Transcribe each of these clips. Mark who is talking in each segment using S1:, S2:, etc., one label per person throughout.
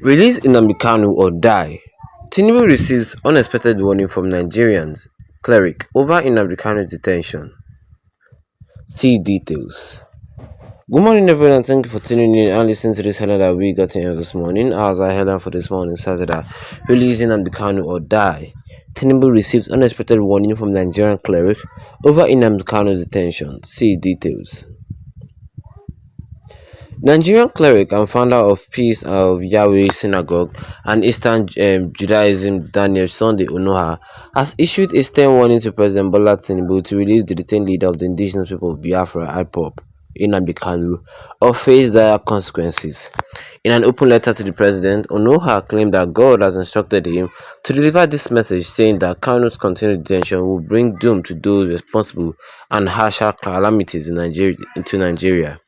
S1: Release Nnamdi Kanu or die. Tinubu receives unexpected warning from Nigerians. Cleric over Nnamdi Kanu's detention. See details. Good morning, everyone, and thank you for tuning in and listening to this headline that we got in this morning. As our headline for this morning says that releasing Nnamdi Kanu or die. Tinubu receives unexpected warning from Nigerian cleric over Nnamdi Kanu's detention. See details. Nigerian cleric and founder of Peace of Yahweh Synagogue and Eastern Judaism Daniel Sunday Onoha has issued a stern warning to President Bola Tinubu to release the detained leader of the indigenous people of Biafra IPOB, Nnamdi Kanu, or face dire consequences. In an open letter to the president, Onoha claimed that God has instructed him to deliver this message, saying that Kanu's continued detention will bring doom to those responsible and harsher calamities into Nigeria.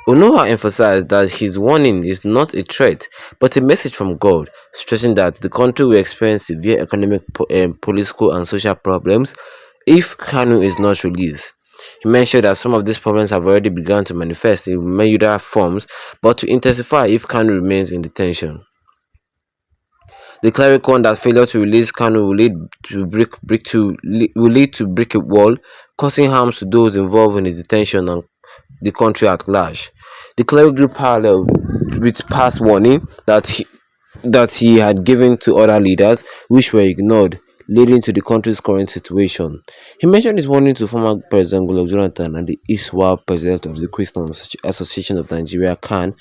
S1: Onoha emphasized that his warning is not a threat but a message from God, stressing that the country will experience severe economic, political, and social problems if Kanu is not released. He mentioned that some of these problems have already begun to manifest in milder forms, but to intensify if Kanu remains in detention. The cleric warned that failure to release Kanu will lead to brick a wall, causing harms to those involved in his detention and the country at large. The cleric drew parallel with past warning that he had given to other leaders, which were ignored, leading to the country's current situation. He mentioned his warning to former President Goodluck Jonathan and the Iswa president of the Christian Association of Nigeria, CAN,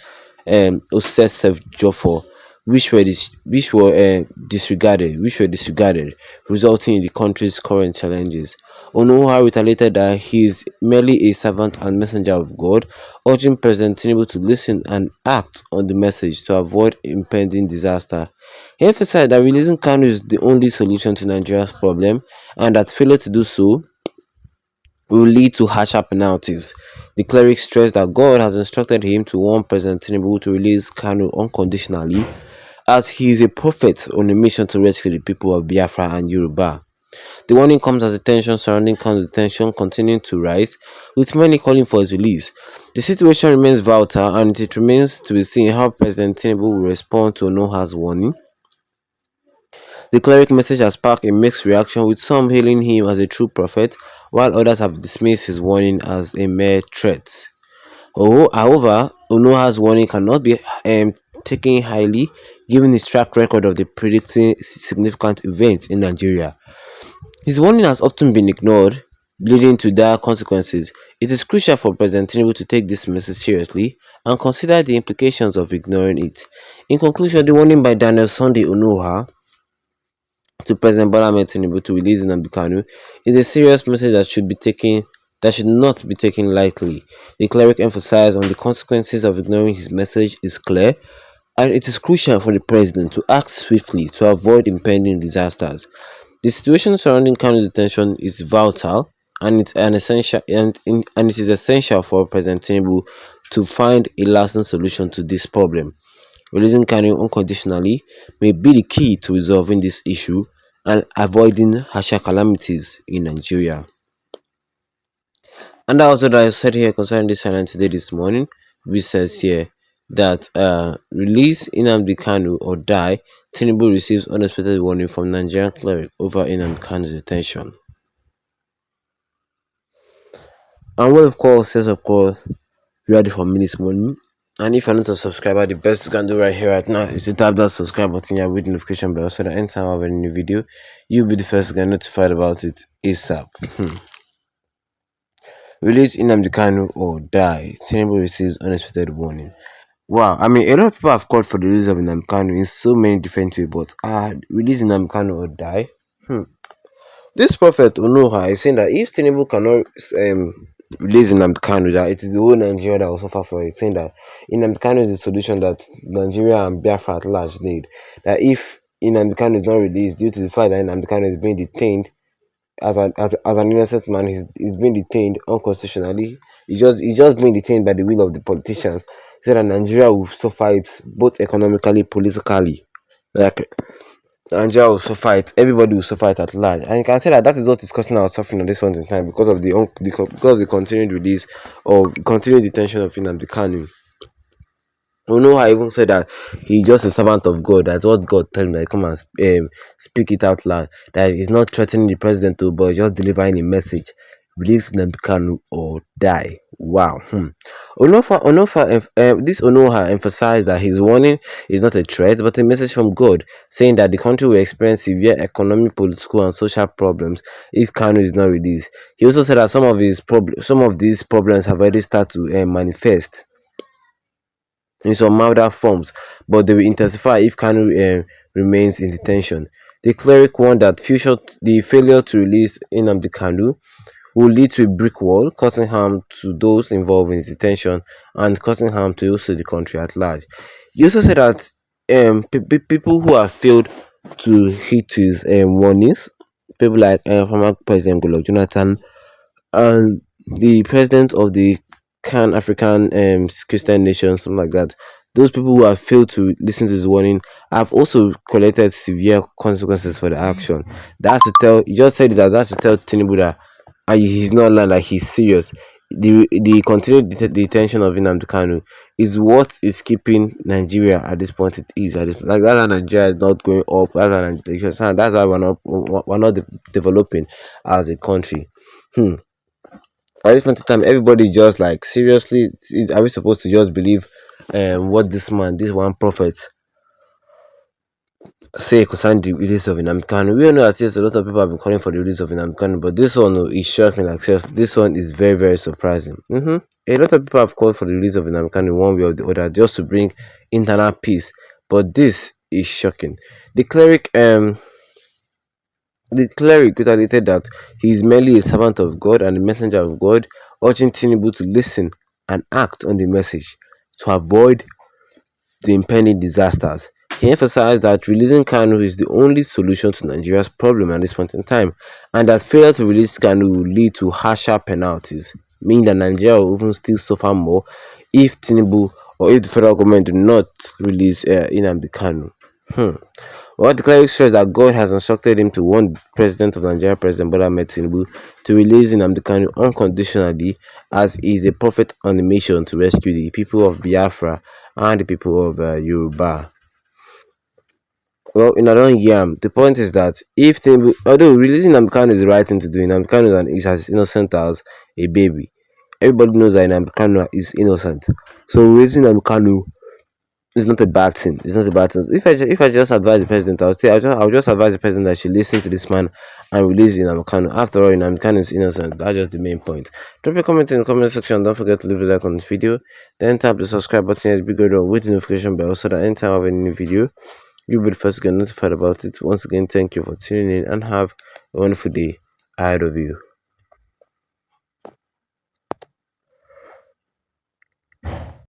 S1: Osef Joffo, which were disregarded, resulting in the country's current challenges. Onoha retaliated that he is merely a servant and messenger of God, urging President Tinubu to listen and act on the message to avoid impending disaster. He emphasized that releasing Kanu is the only solution to Nigeria's problem and that failure to do so will lead to harsher penalties. The cleric stressed that God has instructed him to warn President Tinubu to release Kanu unconditionally, as he is a prophet on a mission to rescue the people of Biafra and Yoruba. The warning comes as the tension surrounding Kanu's detention continuing to rise, with many calling for his release. The situation remains volatile, and it remains to be seen how President Tinubu will respond to Onoha's warning. The cleric message has sparked a mixed reaction, with some hailing him as a true prophet, while others have dismissed his warning as a mere threat. However, Onoha's warning cannot be taken highly, given his track record of predicting significant events in Nigeria. His warning has often been ignored, leading to dire consequences. It is crucial for President Tinubu to take this message seriously and consider the implications of ignoring it. In conclusion, the warning by Daniel Sunday Onoha to President Bola Ahmed Tinubu to release Nnamdi Kanu is a serious message that should not be taken lightly. The cleric emphasized on the consequences of ignoring his message is clear, and it is crucial for the president to act swiftly to avoid impending disasters. The situation surrounding Kanu's detention is volatile, and it is essential for President Tinubu to find a lasting solution to this problem. Releasing Kanu unconditionally may be the key to resolving this issue and avoiding harsher calamities in Nigeria. And that was what I said here concerning this silence today this morning, which says here that release Nnamdi Kanu or die. Tinubu receives unexpected warning from Nigerian cleric over Nnamdi Kanu's detention. And what of course says you are ready for me this morning. And if you're not a subscriber, the best you can do right here right now is to tap that subscribe button here with notification bell so that anytime I have a new video, you'll be the first to get notified about it ASAP. Release Nnamdi Kanu or die. Tinubu receives unexpected warning. Wow, I mean, a lot of people have called for the release of Nnamdi Kanu in so many different ways, but release Nnamdi Kanu or die. This prophet Onoha is saying that if Tinubu cannot release Nnamdi Kanu, that it is the whole Nigeria that will suffer for it, saying that Nnamdi Kanu is the solution that Nigeria and Biafra at large need. That if Nnamdi Kanu is not released due to the fact that Nnamdi Kanu is being detained as an innocent man, he's being detained unconstitutionally. He's just being detained by the will of the politicians. He said that Nigeria will suffer it both economically, politically. Like Nigeria will suffer it. Everybody will suffer it at large, and you can say that is what is causing our suffering at this point in time because of the continued release or continued detention of Nnamdi Kanu. Onoha even said that he's just a servant of God. That's what God told him, that come and speak it out loud. That he's not threatening the president to, but just delivering a message. Release Nnamdi Kanu or die. Wow. This Onoha emphasized that his warning is not a threat, but a message from God, saying that the country will experience severe economic, political, and social problems if Kanu is not released. He also said that some of these problems have already started to manifest in some milder forms, but they will intensify if Kanu remains in detention. The cleric warned that the failure to release Nnamdi Kanu will lead to a brick wall, causing harm to those involved in his detention and causing harm to also the country at large. He also said that people who have failed to heed his warnings, people like former President Goodluck Jonathan and the president of the Can African Christian Nation, something like that. Those people who have failed to listen to his warning have also collected severe consequences for the action. That's to tell. You just said that. That's to tell Tinubu that he's not lying. Like he's serious. The continued detention of Nnamdi Kanu is what is keeping Nigeria at this point. It is at this, like that's why Nigeria is not going up. That's why we're not developing as a country. Hmm. At this point in time, everybody just like seriously, are we supposed to just believe what this one prophet say concerning the release of Nnamdi Kanu? We all know that yes, a lot of people have been calling for the release of Nnamdi Kanu, but this one is shocking. Like this one is very very surprising. A lot of people have called for the release of Nnamdi Kanu one way or the other just to bring internal peace, but this is shocking. The cleric um The cleric retaliated that he is merely a servant of God and a messenger of God, urging Tinubu to listen and act on the message to avoid the impending disasters. He emphasized that releasing Kanu is the only solution to Nigeria's problem at this point in time, and that failure to release Kanu will lead to harsher penalties, meaning that Nigeria will even still suffer more if Tinubu or if the federal government do not release Nnamdi Kanu. Well, the cleric stressed that God has instructed him to warn the President of Nigeria, President Bola Ahmed Tinubu, to release Nnamdi Kanu unconditionally, as he is a prophet on a mission to rescue the people of Biafra and the people of Yoruba. Well, in another yam, the point is that if Tinubu, although releasing Nnamdi Kanu is the right thing to do, Nnamdi Kanu is as innocent as a baby. Everybody knows that Nnamdi Kanu is innocent. So releasing Nnamdi Kanu, it's not a bad thing. It's not a bad thing. If I just advise the president, I would just advise the president that she listen to this man and release Nnamdi Kanu. After all, Nnamdi Kanu is innocent. That's just the main point. Drop a comment in the comment section. Don't forget to leave a like on this video. Then tap the subscribe button as big or with the notification bell so that anytime I have any new video, you'll be the first to get notified about it. Once again, thank you for tuning in and have a wonderful day ahead of you.